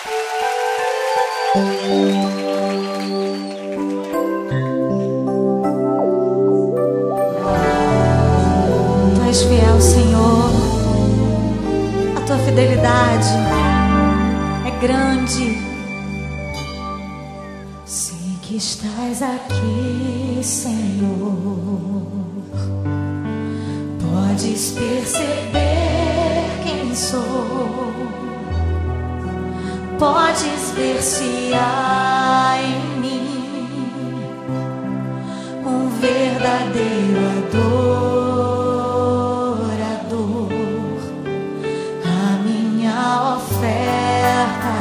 Tu és fiel, Senhor. A tua fidelidade é grande. Sei que estás aqui, Senhor. Podes perceber quem sou. Podes ver se há em mim um verdadeiro adorador. A minha oferta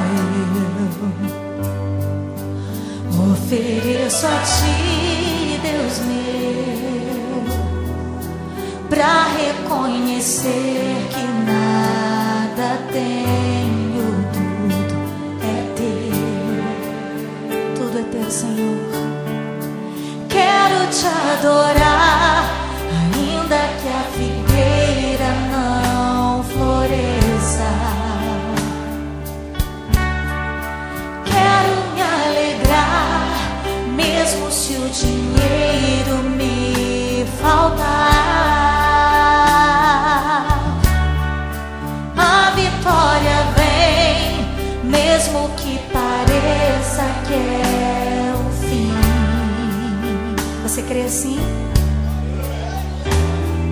eu ofereço a ti, Deus meu, pra reconhecer que nada tenho, tudo é teu, Senhor. Quero te adorar, ainda que a figueira não floresça. Quero me alegrar, mesmo se o dinheiro me faltar. A vitória vem, mesmo que pareça que é o fim. Você crê assim?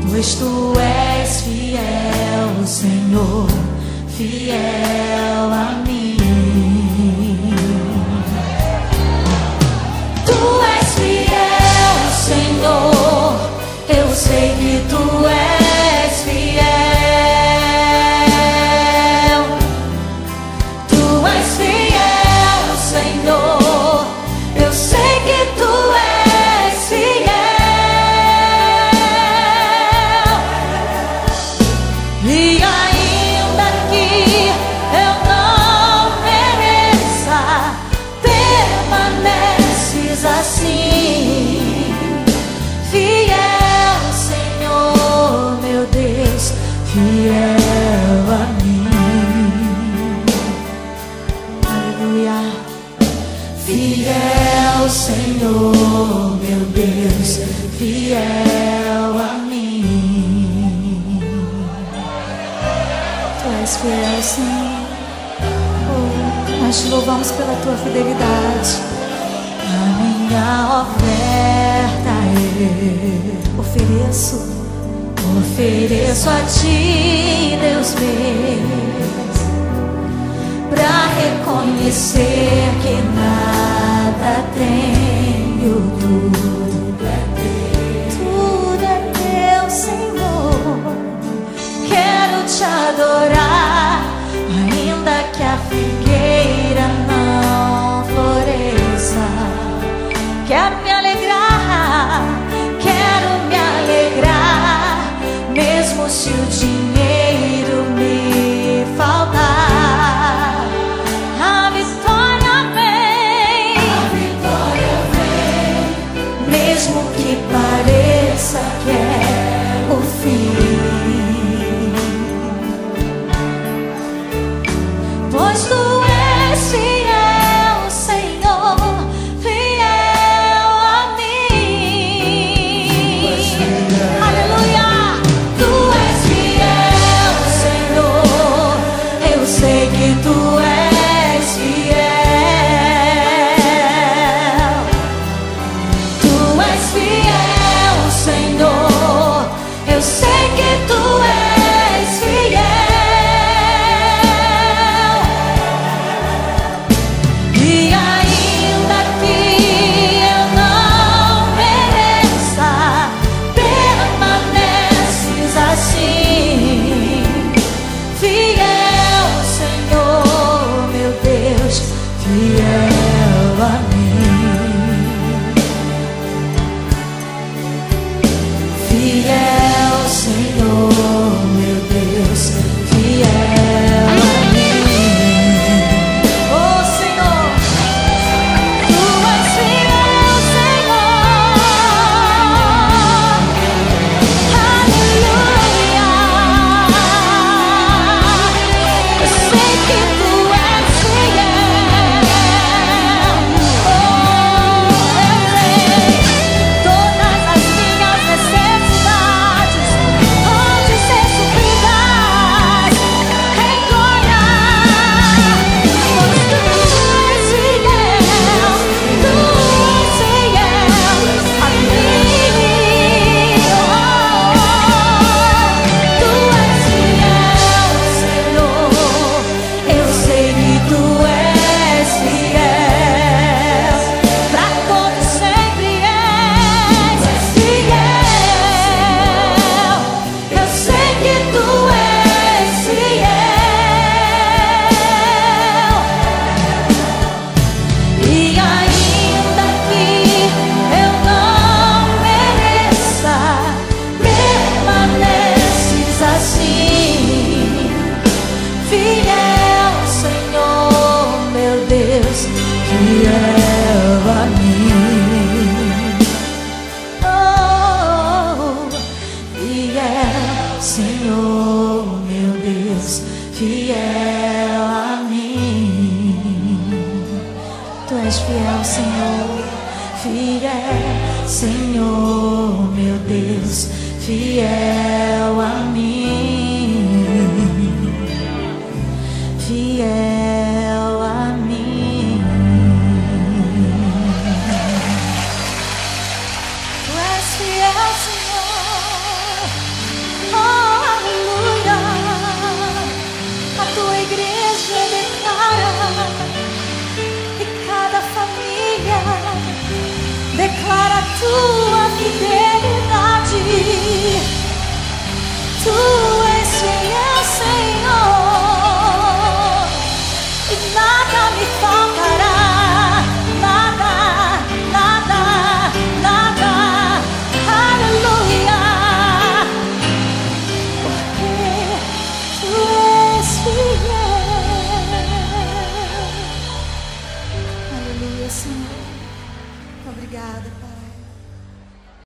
Pois tu és fiel, Senhor, fiel a mim. Tu és fiel, Senhor, eu sei que tu és fiel. Tu és fiel, Senhor, eu sei que tu és fiel. E ainda que eu não mereça, permaneces assim. Fiel, Senhor, meu Deus, fiel a mim. Aleluia. Fiel, Senhor, meu Deus, fiel a mim. Tu és fiel, Senhor. Oh, nós te louvamos pela tua fidelidade. A minha oferta eu ofereço a ti, Deus meu, pra reconhecer que nada tenho, tudo é teu, Senhor. Quero te adorar, ainda que a figueira não floresça. Quero me alegrar, mesmo se o dinheiro me faltar. A vitória vem, és fiel, Senhor. Fiel, Senhor, meu Deus, fiel a mim, fiel a mim. Tu és fiel, Senhor, oh, aleluia. A tua igreja declara, e cada família declara a tua fidelidade. Tu és fiel, Senhor, e nada me faltará. Nada, nada, nada. Aleluia. Porque tu és fiel. Aleluia, Senhor. Obrigada, Pai.